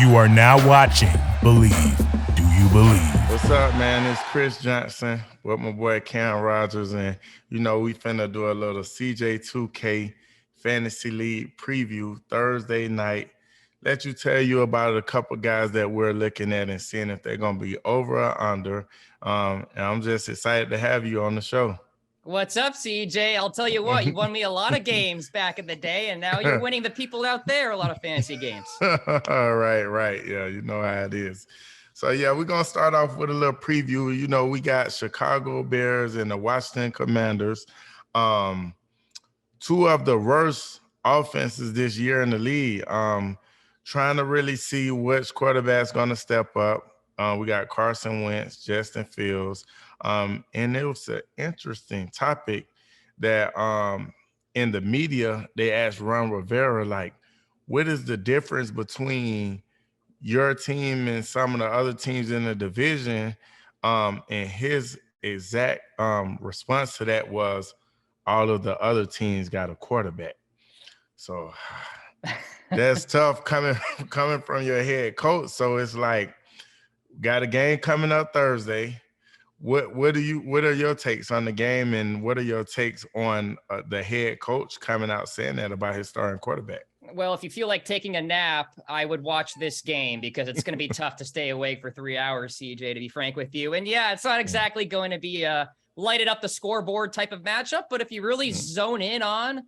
You are now watching Believe. Do you believe? What's up, man? It's Chris Johnson with my boy Cam Rogers, and we finna do a little CJ2K Fantasy League preview Thursday night. Let you tell you about a couple guys that we're looking at and seeing if they're gonna be over or under. And I'm just excited to have you on the show. What's up, CJ? I'll tell you what, you won me a lot of games back in the day, and now you're winning the people out there a lot of fantasy games. Right. Yeah, you know how it is. So, yeah, we're going to start off with a little preview. You know, we got Chicago Bears and the Washington Commanders. Two of the worst offenses this year in the league. Trying to really see which quarterback's going to step up. We got Carson Wentz, Justin Fields. And it was an interesting topic that in the media, they asked Ron Rivera, like, what is the difference between your team and some of the other teams in the division? And his exact response to that was all of the other teams got a quarterback. So that's tough coming from your head coach. So it's like, got a game coming up Thursday. What are your takes on the game, and what are your takes on the head coach coming out saying that about his starting quarterback? Well, if you feel like taking a nap, I would watch this game because it's going to be tough to stay awake for 3 hours, CJ, to be frank with you. And yeah, it's not exactly going to be a lighted up the scoreboard type of matchup, but if you really zone in on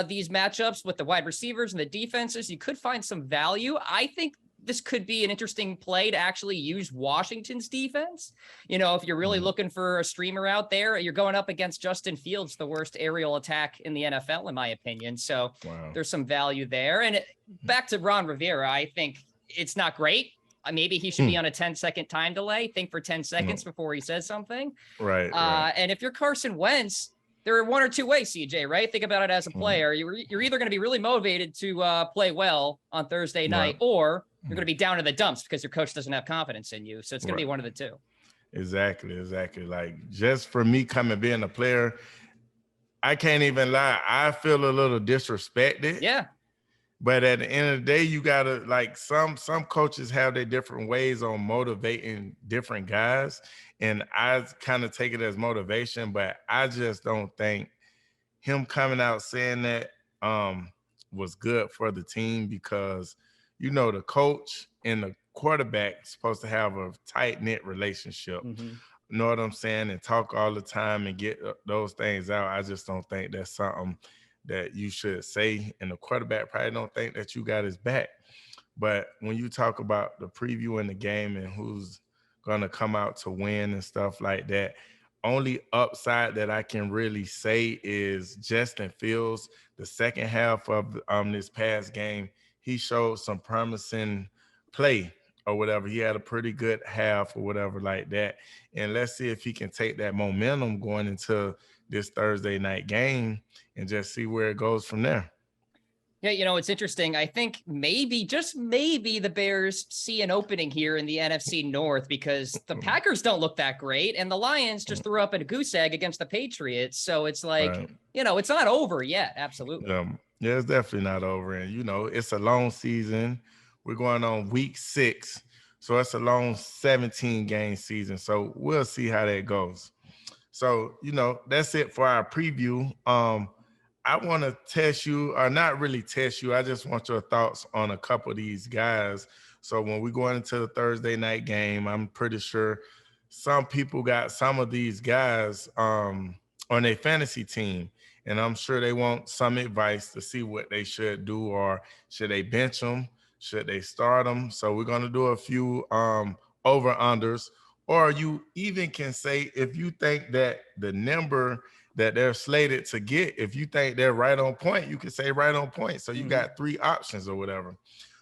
these matchups with the wide receivers and the defenses, you could find some value. I think this could be an interesting play to actually use Washington's defense. You know, if you're really looking for a streamer out there, you're going up against Justin Fields, the worst aerial attack in the NFL, in my opinion. So there's some value there. And back to Ron Rivera, I think it's not great. Maybe he should be on a 10-second time delay. Think for 10 seconds before he says something. Right. And if you're Carson Wentz, there are one or two ways, CJ, right? Think about it as a player. You're either going to be really motivated to play well on Thursday night, or you're going to be down in the dumps because your coach doesn't have confidence in you. So it's going to be one of the two. Exactly. Like, just for me being a player, I can't even lie. I feel a little disrespected. Yeah. But at the end of the day, you got to, like, some coaches have their different ways on motivating different guys. And I kind of take it as motivation, but I just don't think him coming out saying that was good for the team, because, you know, the coach and the quarterback supposed to have a tight-knit relationship. You know what I'm saying? And talk all the time and get those things out. I just don't think that's something that you should say, and the quarterback probably don't think that you got his back. But when you talk about the preview in the game and who's going to come out to win and stuff like that, only upside that I can really say is Justin Fields. The second half of this past game, he showed some promising play or whatever. He had a pretty good half or whatever like that. And let's see if he can take that momentum going into this Thursday night game and just see where it goes from there. Yeah, you know, it's interesting. I think maybe, just maybe, the Bears see an opening here in the NFC North, because the Packers don't look that great, and the Lions just threw up a goose egg against the Patriots. So it's like, you know, it's not over yet. Absolutely. Yeah, it's definitely not over. And, you know, it's a long season. We're going on week 6. So it's a long 17-game season. So we'll see how that goes. So, you know, that's it for our preview. I want to test you, or not really test you. I just want your thoughts on a couple of these guys. So when we go into the Thursday night game, I'm pretty sure some people got some of these guys on their fantasy team, and I'm sure they want some advice to see what they should do, or should they bench them? Should they start them? So we're going to do a few over-unders, or you even can say, if you think that the number that they're slated to get, if you think they're right on point, you can say right on point. So you got 3 options or whatever.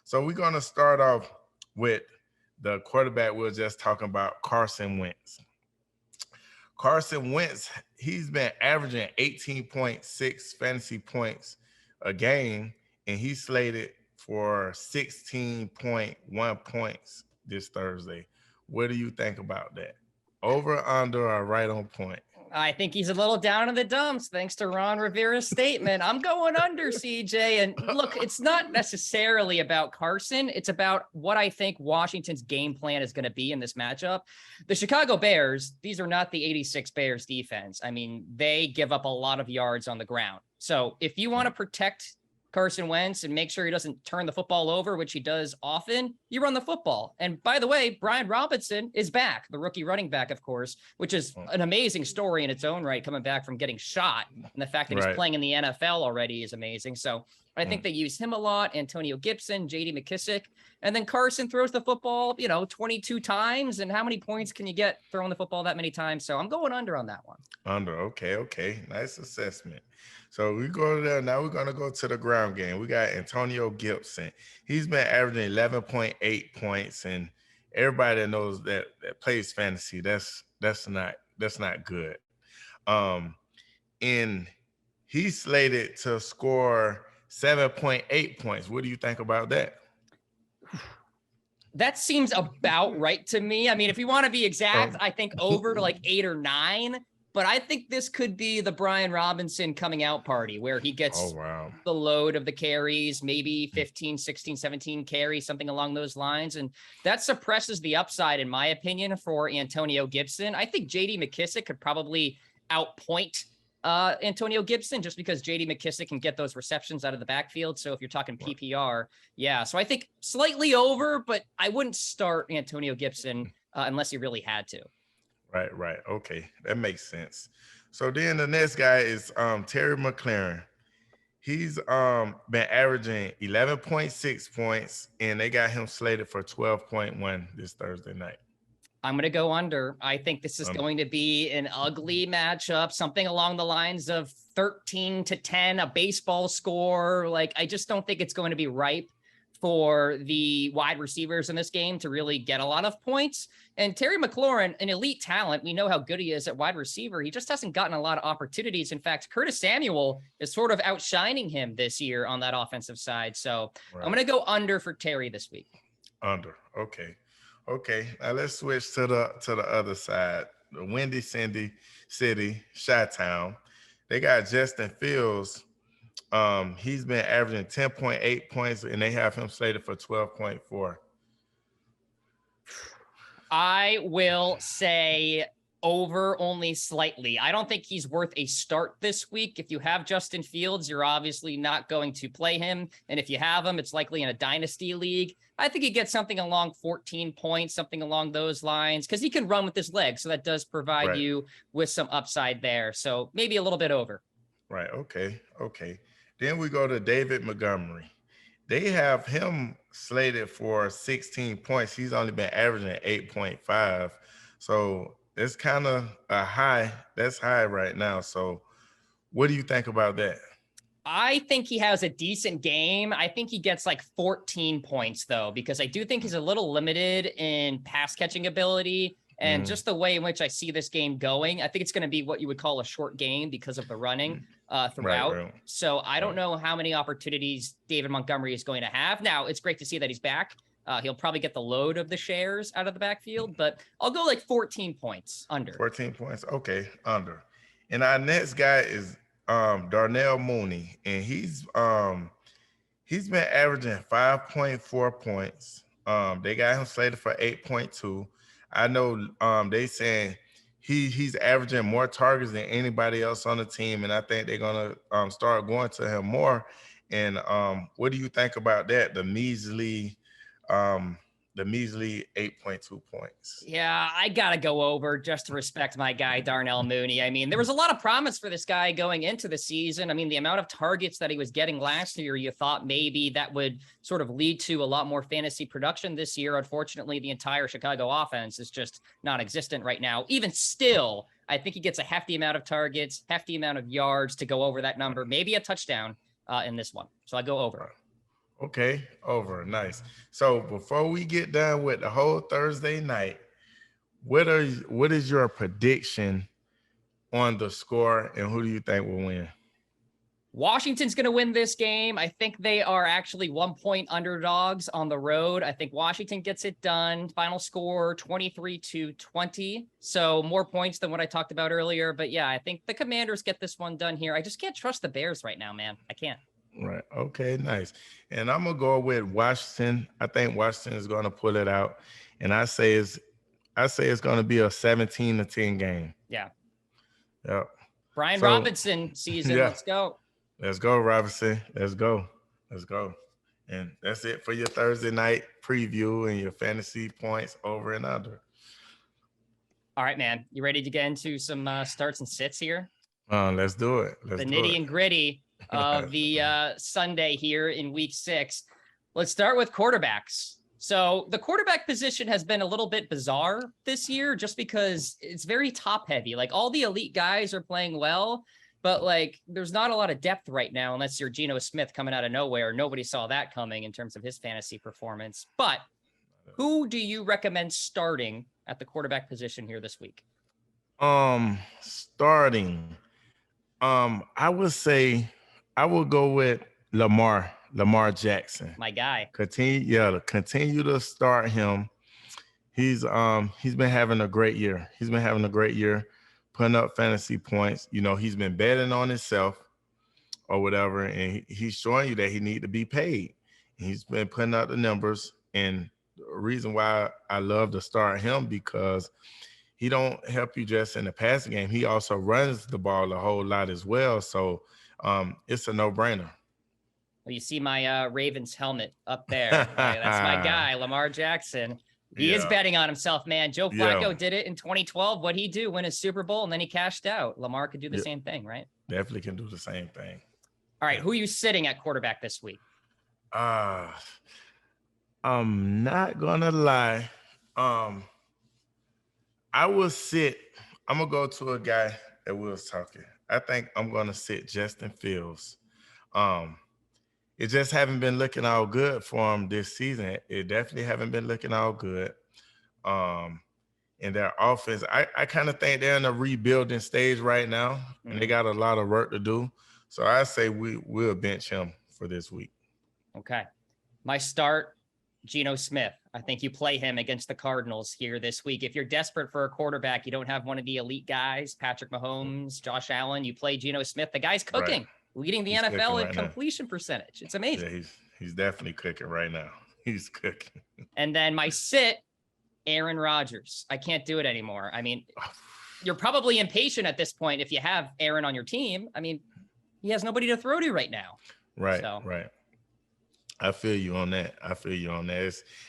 So we're going to start off with the quarterback we were just talking about, Carson Wentz. Carson Wentz, he's been averaging 18.6 fantasy points a game, and he's slated for 16.1 points this Thursday. What do you think about that? Over, under, or right on point? I think he's a little down in the dumps thanks to Ron Rivera's statement. I'm going under, CJ. And look, it's not necessarily about Carson. It's about what I think Washington's game plan is going to be in this matchup. The Chicago Bears, these are not the 86 Bears defense. I mean, they give up a lot of yards on the ground. So if you want to protect Carson Wentz and make sure he doesn't turn the football over, which he does often, you run the football. And by the way, Brian Robinson is back, the rookie running back, of course, which is an amazing story in its own right, coming back from getting shot. And the fact that he's playing in the NFL already is amazing. So I think they use him a lot. Antonio Gibson, JD McKissick, and then Carson throws the football, 22 times. And how many points can you get throwing the football that many times? So I'm going under on that one. Under. Okay. Nice assessment. So we go there. Now we're going to go to the ground game. We got Antonio Gibson. He's been averaging 11.8 points, and everybody that knows that plays fantasy, that's not good. And he's slated to score 7.8 points. What do you think about that? That seems about right to me. I mean, if we want to be exact, I think over to like 8 or 9. But I think this could be the Brian Robinson coming out party where he gets the load of the carries, maybe 15, 16, 17 carries, something along those lines. And that suppresses the upside, in my opinion, for Antonio Gibson. I think JD McKissick could probably outpoint Antonio Gibson just because JD McKissick can get those receptions out of the backfield. So if you're talking PPR, so I think slightly over, but I wouldn't start Antonio Gibson unless you really had to. Right. Okay, that makes sense. So then the next guy is Terry McLaurin. He's been averaging 11.6 points, and they got him slated for 12.1 this Thursday night. I'm going to go under. I think this is going to be an ugly matchup, something along the lines of 13-10, a baseball score. Like, I just don't think it's going to be ripe for the wide receivers in this game to really get a lot of points. And Terry McLaurin, an elite talent, we know how good he is at wide receiver. He just hasn't gotten a lot of opportunities. In fact, Curtis Samuel is sort of outshining him this year on that offensive side. So I'm going to go under for Terry this week. Under. Okay. Now let's switch to the other side. The Windy City, Chi-Town. They got Justin Fields. He's been averaging 10.8 points, and they have him slated for 12.4. I will say over only slightly. I don't think he's worth a start this week. If you have Justin Fields, you're obviously not going to play him. And if you have him, it's likely in a dynasty league. I think he gets something along 14 points, something along those lines, because he can run with his legs. So that does provide you with some upside there. So maybe a little bit over. Right. Okay. Then we go to David Montgomery. They have him slated for 16 points. He's only been averaging 8.5. So it's kind of a high. That's high right now. So what do you think about that? I think he has a decent game. I think he gets like 14 points, though, because I do think he's a little limited in pass catching ability. And just the way in which I see this game going, I think it's going to be what you would call a short game because of the running throughout. Right. So I don't know how many opportunities David Montgomery is going to have. Now, it's great to see that he's back. He'll probably get the load of the shares out of the backfield, but I'll go like 14 points under. 14 points. Okay, under. And our next guy is Darnell Mooney, and he's been averaging 5.4 points. They got him slated for 8.2. I know they saying he's averaging more targets than anybody else on the team, and I think they're gonna start going to him more. And what do you think about that? The measly 8.2 points. Yeah, I got to go over just to respect my guy, Darnell Mooney. I mean, there was a lot of promise for this guy going into the season. I mean, the amount of targets that he was getting last year, you thought maybe that would sort of lead to a lot more fantasy production this year. Unfortunately, the entire Chicago offense is just non-existent right now. Even still, I think he gets a hefty amount of targets, hefty amount of yards to go over that number, maybe a touchdown in this one. So I go over. Okay, over. Nice. So before we get done with the whole Thursday night, what is your prediction on the score, and who do you think will win? Washington's going to win this game. I think they are actually 1-point underdogs on the road. I think Washington gets it done. Final score 23-20. So more points than what I talked about earlier. But yeah, I think the Commanders get this one done here. I just can't trust the Bears right now, man. I can't. Right. Okay, nice. And I'm going to go with Washington. I think Washington is going to pull it out. And I say it's going to be a 17-10 game. Yeah. Yep. Brian Robinson season. Yeah. Let's go. Let's go, Robinson. Let's go. And that's it for your Thursday night preview and your fantasy points over and under. All right, man. You ready to get into some starts and sits here? Let's do it. The nitty and gritty of the Sunday here in week 6. Let's start with quarterbacks. So the quarterback position has been a little bit bizarre this year just because it's very top heavy. Like all the elite guys are playing well, but like there's not a lot of depth right now unless you're Geno Smith coming out of nowhere. Nobody saw that coming in terms of his fantasy performance. But who do you recommend starting at the quarterback position here this week? Starting. I would say I will go with Lamar Jackson. My guy. Continue to start him. He's been having a great year. Putting up fantasy points. You know, he's been betting on himself or whatever, and he's showing you that he need to be paid. He's been putting out the numbers, and the reason why I love to start him because he don't help you just in the passing game. He also runs the ball a whole lot as well. So it's a no-brainer. Well, you see my Ravens helmet up there. Right, that's my guy, Lamar Jackson. He is betting on himself, man. Joe Flacco did it in 2012. What'd he do? Win a Super Bowl, and then he cashed out. Lamar could do the same thing, right? Definitely can do the same thing. All right, who are you sitting at quarterback this week? I'm not gonna lie. I'm gonna go to a guy that we was talking. I think I'm gonna sit Justin Fields. It just haven't been looking all good for him this season. It definitely haven't been looking all good. In their offense, I kind of think they're in a rebuilding stage right now, and they got a lot of work to do. So I say we'll bench him for this week. Okay. My start, Geno Smith. I think you play him against the Cardinals here this week. If you're desperate for a quarterback, you don't have one of the elite guys, Patrick Mahomes, Josh Allen, you play Geno Smith. The guy's cooking. Right. Leading the NFL in completion percentage. It's amazing. Yeah, he's definitely cooking right now. He's cooking. And then my sit, Aaron Rodgers. I can't do it anymore. I mean, you're probably impatient at this point if you have Aaron on your team. I mean, he has nobody to throw to right now. Right, right. I feel you on that.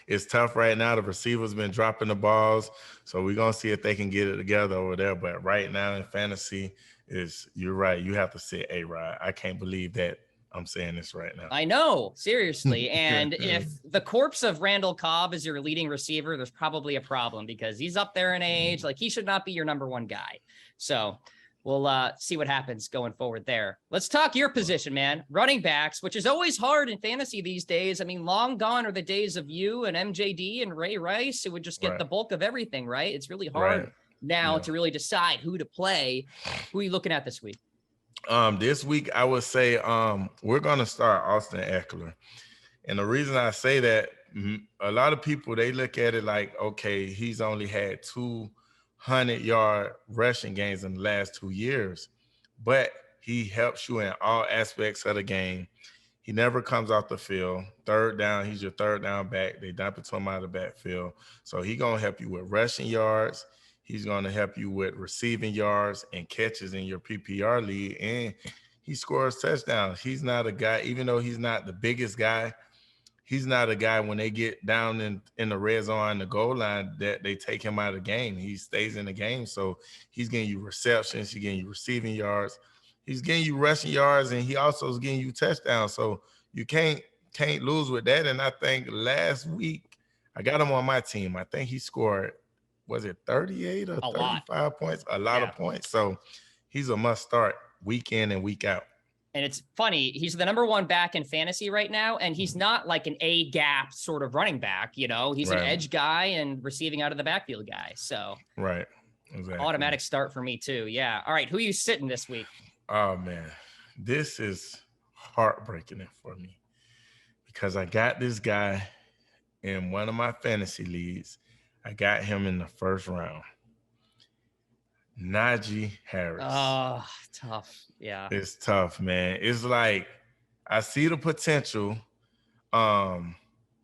It's tough right now. The receivers been dropping the balls, so we're going to see if they can get it together over there. But right now in fantasy, you're right. You have to sit A-Rod. I can't believe that I'm saying this right now. I know, seriously. And if the corpse of Randall Cobb is your leading receiver, there's probably a problem because he's up there in age. Like he should not be your number one guy. So we'll see what happens going forward there. Let's talk your position, man. Running backs, which is always hard in fantasy these days. I mean, long gone are the days of you and MJD and Ray Rice who would just get the bulk of everything, right? It's really hard now to really decide who to play. Who are you looking at this week? This week, I would say we're going to start Austin Ekeler. And the reason I say that, a lot of people, they look at it like, okay, he's only had 200-yard rushing games in the last 2 years, but he helps you in all aspects of the game. He never comes off the field. Third down, he's your third down back. They dump it to him out of the backfield. So he's going to help you with rushing yards. He's going to help you with receiving yards and catches in your PPR league, and he scores touchdowns. He's not a guy, even though he's not the biggest guy, he's not a guy when they get down in the red zone, the goal line, that they take him out of the game. He stays in the game, so he's getting you receptions, he's getting you receiving yards, he's getting you rushing yards, and he also is getting you touchdowns. So you can't lose with that. And I think last week, I got him on my team. I think he scored, was it 38 or 35 points? A lot of points. So he's a must start week in and week out. And it's funny, he's the number one back in fantasy right now, and he's not like an A-gap sort of running back, you know? He's an edge guy and receiving out of the backfield guy. So exactly. Automatic start for me too. Yeah. All right, who are you sitting this week? Oh, man. this is heartbreaking for me because I got this guy in one of my fantasy leagues. I got him in the first round. Najee Harris. Oh, tough. Yeah. It's tough, man. It's like I see the potential.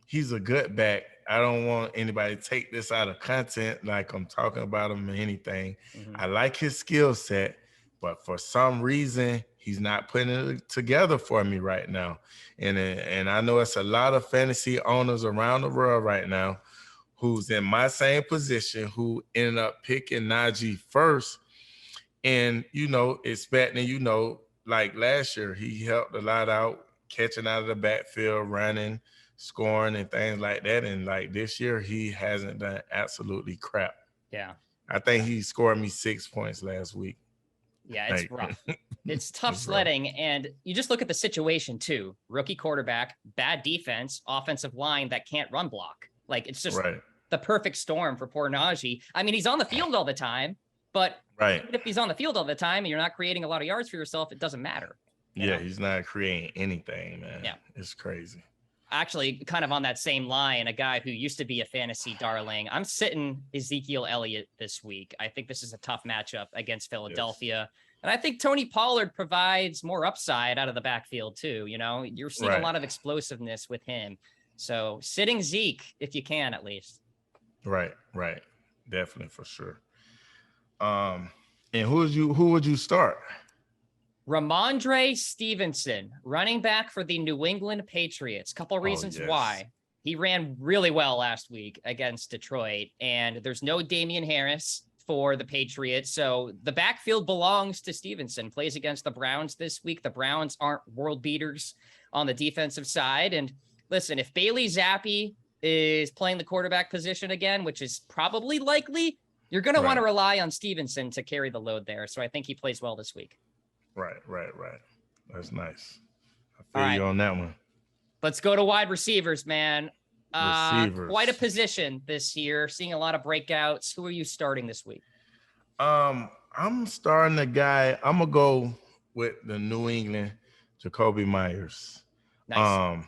He's a good back. I don't want anybody to take this out of content like I'm talking about him or anything. Mm-hmm. I like his skill set, but for some reason, he's not putting it together for me right now. And I know it's a lot of fantasy owners around the world right now who's in my same position who ended up picking Najee first. And, expecting, like last year, he helped a lot out, catching out of the backfield, running, scoring, and things like that. And like this year, he hasn't done absolutely crap. Yeah. I think he scored me 6 points last week. Yeah, it's rough. It's tough sledding. And you just look at the situation too. Rookie quarterback, bad defense, offensive line that can't run block. Like it's just the perfect storm for poor Najee. I mean, he's on the field all the time, but even if he's on the field all the time and you're not creating a lot of yards for yourself, it doesn't matter. You know? He's not creating anything, man. Yeah. It's crazy. Actually, kind of on that same line, a guy who used to be a fantasy darling. I'm sitting Ezekiel Elliott this week. I think this is a tough matchup against Philadelphia. Yes. And I think Tony Pollard provides more upside out of the backfield too. You're seeing a lot of explosiveness with him. So sitting Zeke, if you can, at least. Right. Definitely, for sure. And who would you start? Ramondre Stevenson, running back for the New England Patriots. Couple reasons why. He ran really well last week against Detroit, and there's no Damien Harris for the Patriots. So the backfield belongs to Stevenson. Plays against the Browns this week. The Browns aren't world beaters on the defensive side. And listen, if Bailey Zappi is playing the quarterback position again, which is probably likely, you're going to want to rely on Stevenson to carry the load there. So I think he plays well this week. Right. That's nice. I feel you on that one. Let's go to wide receivers, man. Quite a position this year. Seeing a lot of breakouts. Who are you starting this week? I'm starting a guy. I'm gonna go with the New England Jacoby Myers. Nice.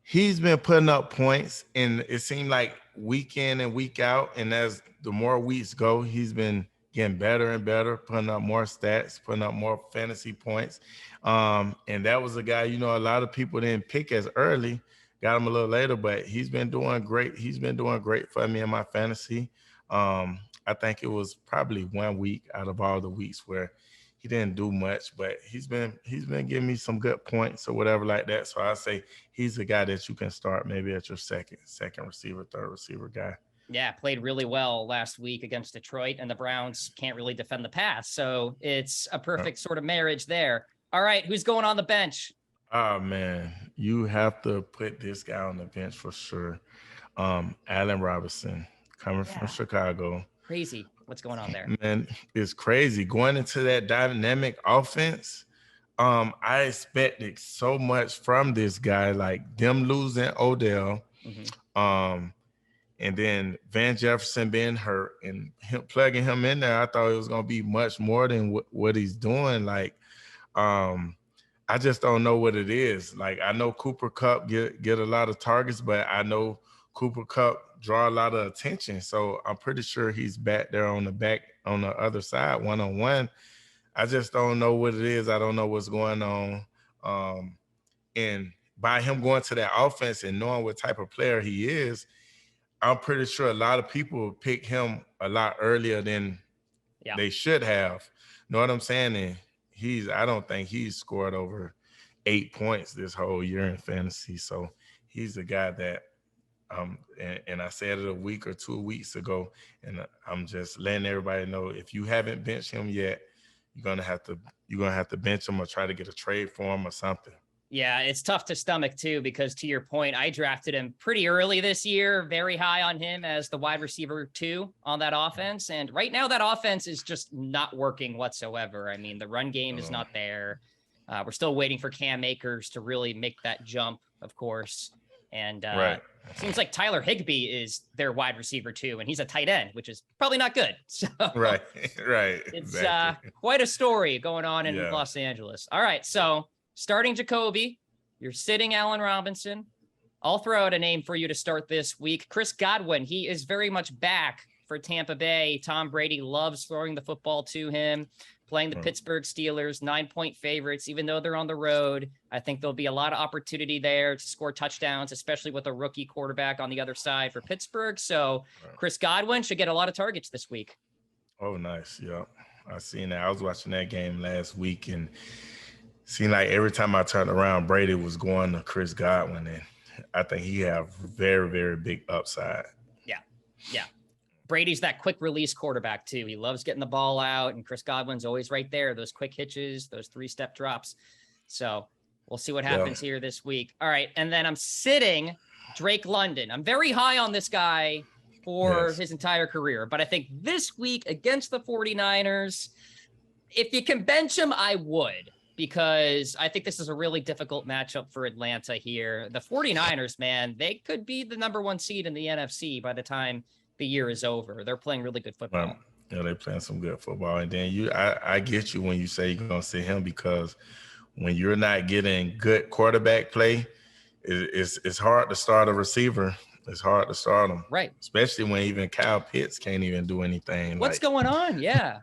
He's been putting up points, and it seemed like week in and week out. And as the more weeks go, he's been getting better and better, putting up more stats, putting up more fantasy points. And that was a guy, a lot of people didn't pick as early, got him a little later, but he's been doing great. He's been doing great for me in my fantasy. I think it was probably 1 week out of all the weeks where he didn't do much, but he's been giving me some good points or whatever like that. So I say he's a guy that you can start maybe at your second receiver, third receiver guy. Yeah, played really well last week against Detroit, and the Browns can't really defend the pass. So it's a perfect sort of marriage there. All right, who's going on the bench? Oh, man, you have to put this guy on the bench for sure. Allen Robinson, coming from Chicago. Crazy. What's going on there? Man, it's crazy. Going into that dynamic offense, I expected so much from this guy, like them losing Odell. Mm-hmm. And then Van Jefferson being hurt and him plugging him in there, I thought it was going to be much more than what he's doing. Like, I just don't know what it is. Like, I know Cooper Kupp get a lot of targets, but I know Cooper Kupp draw a lot of attention. So I'm pretty sure he's back there on the other side, one-on-one. I just don't know what it is. I don't know what's going on. And by him going to that offense and knowing what type of player he is, I'm pretty sure a lot of people pick him a lot earlier than they should have. Know what I'm saying? And I don't think he's scored over 8 points this whole year in fantasy. So he's the guy that, and I said it a week or 2 weeks ago, and I'm just letting everybody know, if you haven't benched him yet, you're gonna have to bench him or try to get a trade for him or something. Yeah, it's tough to stomach too, because to your point, I drafted him pretty early this year, very high on him as the wide receiver 2 on that offense. And right now that offense is just not working whatsoever. I mean, the run game is not there. We're still waiting for Cam Akers to really make that jump, of course. And Right. seems like Tyler Higbee is their wide receiver too, and he's a tight end, which is probably not good. So Right. it's Exactly. quite a story going on in Yeah. Los Angeles. All right, so starting Jacoby, you're sitting Allen Robinson. I'll throw out a name for you to start this week. Chris Godwin, he is very much back for Tampa Bay. Tom Brady loves throwing the football to him. Playing the Pittsburgh Steelers, 9-point favorites, even though they're on the road. I think there'll be a lot of opportunity there to score touchdowns, especially with a rookie quarterback on the other side for Pittsburgh. So Chris Godwin should get a lot of targets this week. Oh, nice. Yeah. I seen that. I was watching that game last week and seemed like every time I turned around, Brady was going to Chris Godwin. And I think he have very, very big upside. Yeah. Brady's that quick release quarterback too. He loves getting the ball out, and Chris Godwin's always right there. Those quick hitches, those 3-step drops. So we'll see what happens here this week. All right. And then I'm sitting Drake London. I'm very high on this guy for his entire career, but I think this week against the 49ers, if you can bench him, I would, because I think this is a really difficult matchup for Atlanta here. The 49ers, man, they could be the number 1 seed in the NFC by the time the year is over. They're playing really good football. Yeah, they're playing some good football. And then I get you when you say you're gonna sit him, because when you're not getting good quarterback play, it's hard to start a receiver. It's hard to start them, right? Especially when even Kyle Pitts can't even do anything. What's going on? Yeah,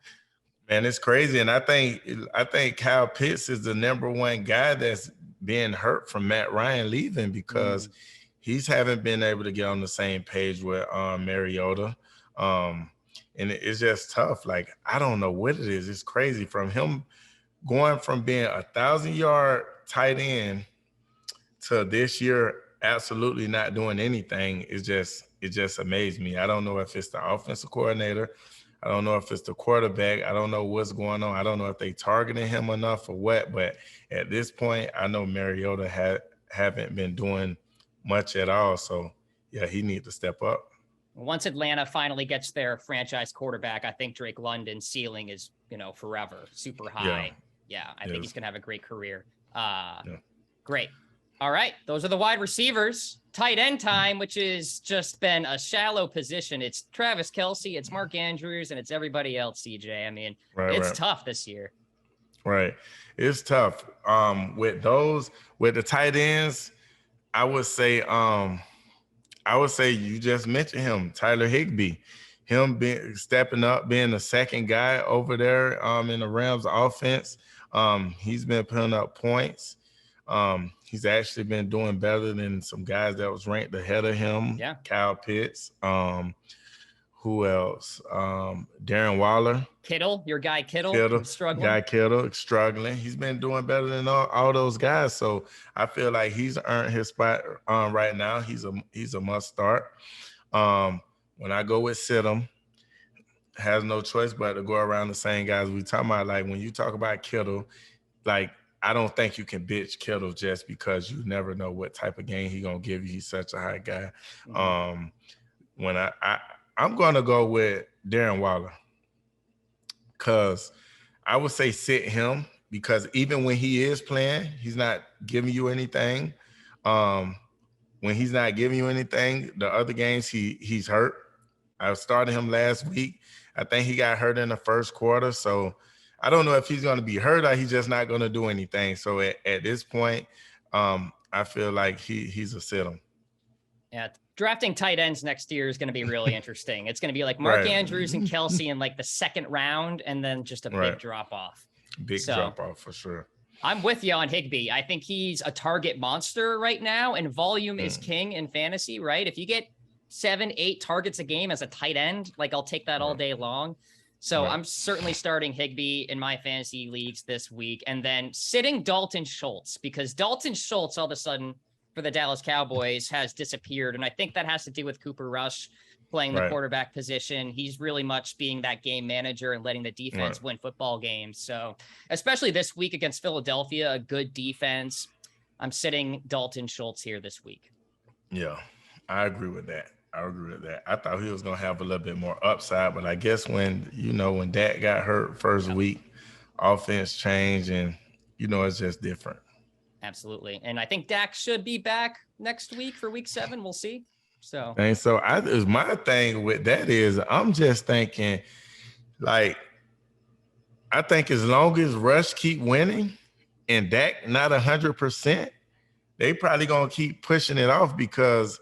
man, it's crazy. And I think Kyle Pitts is the number 1 guy that's being hurt from Matt Ryan leaving, because he's haven't been able to get on the same page with Mariota. And it's just tough. Like, I don't know what it is. It's crazy from him going from being 1,000-yard tight end to this year absolutely not doing anything. It just amazed me. I don't know if it's the offensive coordinator. I don't know if it's the quarterback. I don't know what's going on. I don't know if they targeting him enough or what. But at this point, I know Mariota haven't been doing much at all. So, yeah, he needs to step up. Once Atlanta finally gets their franchise quarterback, I think Drake London's ceiling is, forever super high. Yeah, I think he's going to have a great career. Great. All right. Those are the wide receivers. Tight end time, which has just been a shallow position. It's Travis Kelce, it's Mark Andrews, and it's everybody else, CJ. I mean, it's tough this year. Right. It's tough. With the tight ends, I would say you just mentioned him, Tyler Higbee. Him stepping up, being the second guy over there in the Rams offense. He's been putting up points. He's actually been doing better than some guys that was ranked ahead of him. Yeah. Kyle Pitts. Who else? Darren Waller. Kittle, your guy Kittle struggling. Struggling. He's been doing better than all those guys. So I feel like he's earned his spot right now. He's a must start. When I go with Sidham, has no choice but to go around the same guys we talking about. Like, when you talk about Kittle, like, I don't think you can bitch Kittle just because you never know what type of game he's gonna give you. He's such a high guy. When I'm gonna go with Darren Waller, because I would say sit him, because even when he is playing, he's not giving you anything. When he's not giving you anything, the other games he's hurt. I started him last week. I think he got hurt in the first quarter. So I don't know if he's going to be hurt or he's just not going to do anything. So at this point, I feel like he's a sit-em. Yeah, drafting tight ends next year is going to be really interesting. It's going to be like Mark Andrews and Kelce in like the second round, and then just a big drop off. Drop off for sure. I'm with you on Higbee. I think he's a target monster right now, and volume is king in fantasy, right? If you get 7-8 targets a game as a tight end, like, I'll take that all day long. So I'm certainly starting Higbee in my fantasy leagues this week, and then sitting Dalton Schultz, because Dalton Schultz all of a sudden for the Dallas Cowboys has disappeared. And I think that has to do with Cooper Rush playing the quarterback position. He's really much being that game manager and letting the defense win football games. So especially this week against Philadelphia, a good defense, I'm sitting Dalton Schultz here this week. Yeah, I agree with that. I thought he was going to have a little bit more upside, but I guess when Dak got hurt first week, offense changed, and, it's just different. Absolutely. And I think Dak should be back next week for week 7. We'll see. So, And so my thing with that is I'm just thinking, like, I think as long as Rush keep winning and Dak not 100%, they probably gonna keep pushing it off, because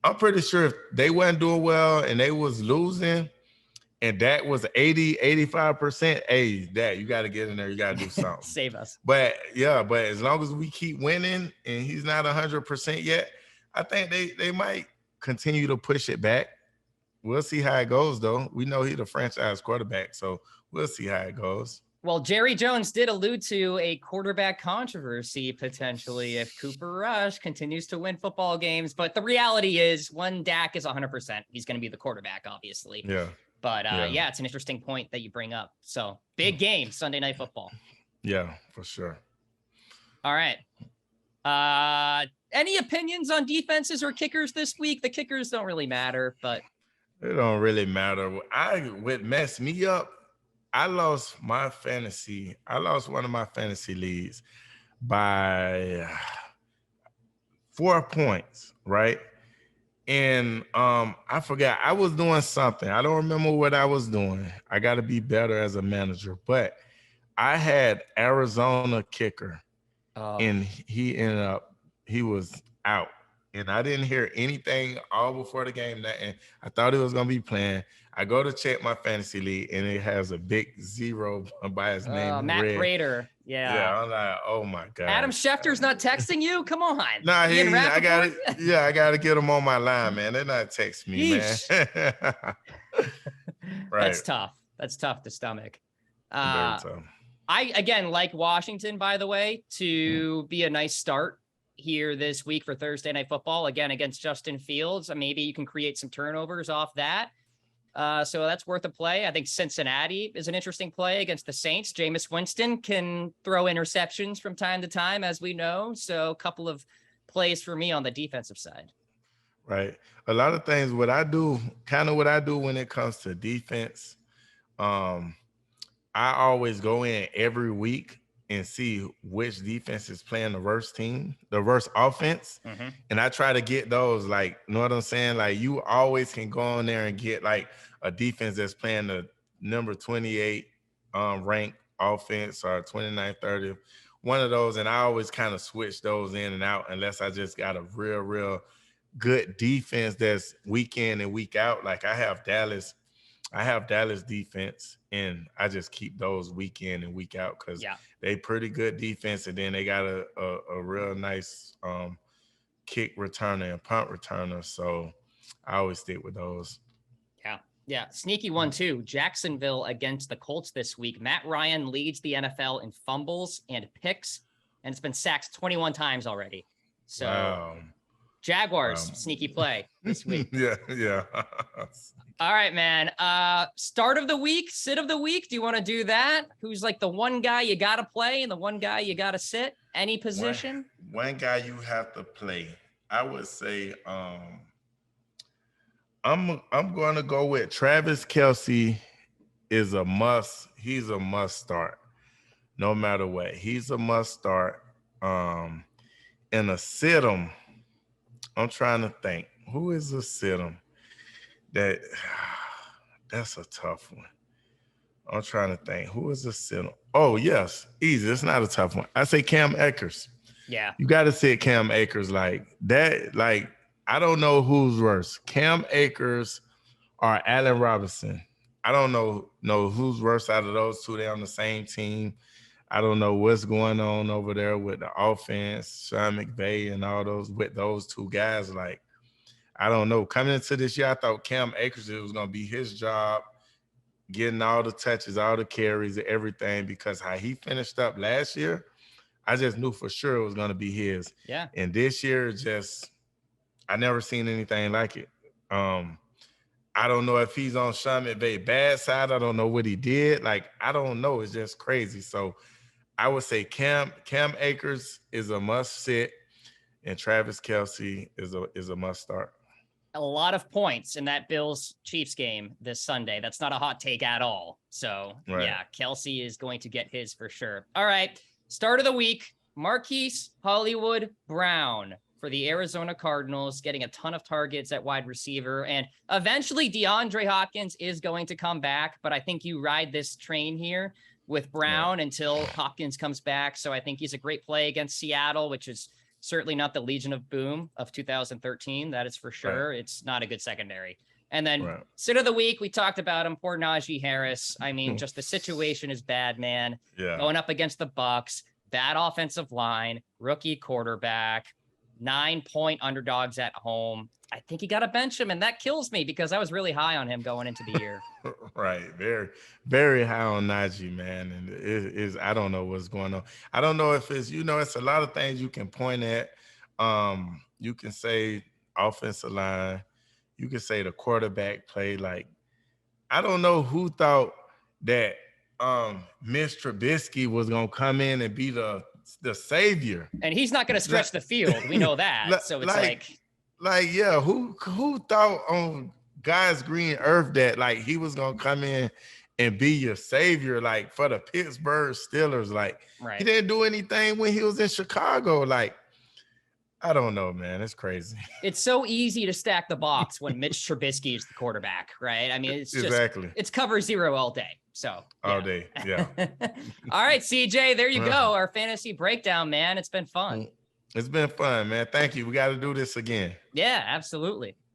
I'm pretty sure if they wasn't doing well and they was losing and Dak was 85%, hey, Dak, you got to get in there. You got to do something. save us. But as long as we keep winning and he's not 100% yet, I think they might continue to push it back. We'll see how it goes, though. We know he's the franchise quarterback, so we'll see how it goes. Well, Jerry Jones did allude to a quarterback controversy potentially if Cooper Rush continues to win football games. But the reality is when Dak is 100%, he's going to be the quarterback, obviously. Yeah. But yeah, it's an interesting point that you bring up. So big game, Sunday Night Football. Yeah, for sure. All right. Any opinions on defenses or kickers this week? The kickers don't really matter, but it don't really matter. What messed me up, I lost one of my fantasy leagues by 4 points, right? And I forgot I was doing something. I don't remember what I was doing. I got to be better as a manager. But I had Arizona kicker, and he was out. And I didn't hear anything all before the game. And I thought he was going to be playing. I go to check my fantasy league, and it has a big 0 by his name. Matt Prater. Yeah, I'm like, oh my God. Adam Schefter's not texting you? Come on. Nah, I got to get him on my line, man. They're not texting me, man. Right. That's tough. That's tough to stomach. Very tough. I, again, like Washington, by the way, to be a nice start here this week for Thursday Night Football, again, against Justin Fields. Maybe you can create some turnovers off that. So that's worth a play. I think Cincinnati is an interesting play against the Saints. Jameis Winston can throw interceptions from time to time, as we know. So a couple of plays for me on the defensive side. Right. A lot of things, what I do when it comes to defense, I always go in every week and see which defense is playing the worst offense. Mm-hmm. And I try to get those, like, you know what I'm saying? Like, you always can go on there and get like a defense that's playing the number 28 ranked offense or 29, 30, one of those. And I always kind of switch those in and out unless I just got a real good defense that's week in and week out. Like I have Dallas defense, and I just keep those week in and week out because they pretty good defense, and then they got a real nice kick returner and punt returner. So I always stick with those. Yeah. Sneaky one too. Jacksonville against the Colts this week. Matt Ryan leads the NFL in fumbles and picks, and it's been sacked 21 times already. So wow. Jaguars, sneaky play this week. Yeah. All right, man. Start of the week, sit of the week. Do you want to do that? Who's like the one guy you got to play and the one guy you got to sit? Any position? One guy you have to play. I would say I'm going to go with Travis Kelce is a must. He's a must start no matter what. He's a must start. And a sit 'em, I'm trying to think. Who is a sit 'em? That's a tough one. I'm trying to think. Who is a sit 'em? Oh, yes. Easy. It's not a tough one. I say Cam Akers. Yeah. You got to sit Cam Akers like that. Like, I don't know who's worse, Cam Akers or Allen Robinson. I don't know who's worse out of those two. They're on the same team. I don't know what's going on over there with the offense, Sean McVay and all those, with those two guys. Like, I don't know. Coming into this year, I thought Cam Akers, it was going to be his job, getting all the touches, all the carries, everything, because how he finished up last year, I just knew for sure it was going to be his. Yeah. And this year, I never seen anything like it. I don't know if he's on Sean McVay's bad side. I don't know what he did. Like, I don't know. It's just crazy. So I would say Cam Akers is a must sit, and Travis Kelce is a must start. A lot of points in that Bills-Chiefs game this Sunday. That's not a hot take at all. So, Yeah, Kelce is going to get his for sure. All right, start of the week. Marquise Hollywood Brown for the Arizona Cardinals, getting a ton of targets at wide receiver. And eventually DeAndre Hopkins is going to come back, but I think you ride this train here with Brown until Hopkins comes back. So I think he's a great play against Seattle, which is certainly not the Legion of Boom of 2013. That is for sure. Right. It's not a good secondary. And then sit of the week, we talked about him, poor Najee Harris. I mean, just the situation is bad, man. Going up against the Bucs, bad offensive line, rookie quarterback, 9-point underdogs at home. I think you got to bench him, and that kills me because I was really high on him going into the year. Right. Very, very high on Najee, man. And it is, I don't know what's going on. I don't know if it's, it's a lot of things you can point at. You can say offensive line. You can say the quarterback play. Like, I don't know who thought that Mitch Trubisky was going to come in and be the savior. And he's not going to stretch the field. We know that. So it's who thought on God's green earth that like he was going to come in and be your savior, like for the Pittsburgh Steelers? Like he didn't do anything when he was in Chicago. Like, I don't know, man. It's crazy. It's so easy to stack the box when Mitch Trubisky is the quarterback, right? I mean, it's just, it's cover zero all day. So all day. Yeah. All right, CJ, there you go. Our fantasy breakdown, man. It's been fun. It's been fun, man. Thank you. We got to do this again. Yeah, absolutely.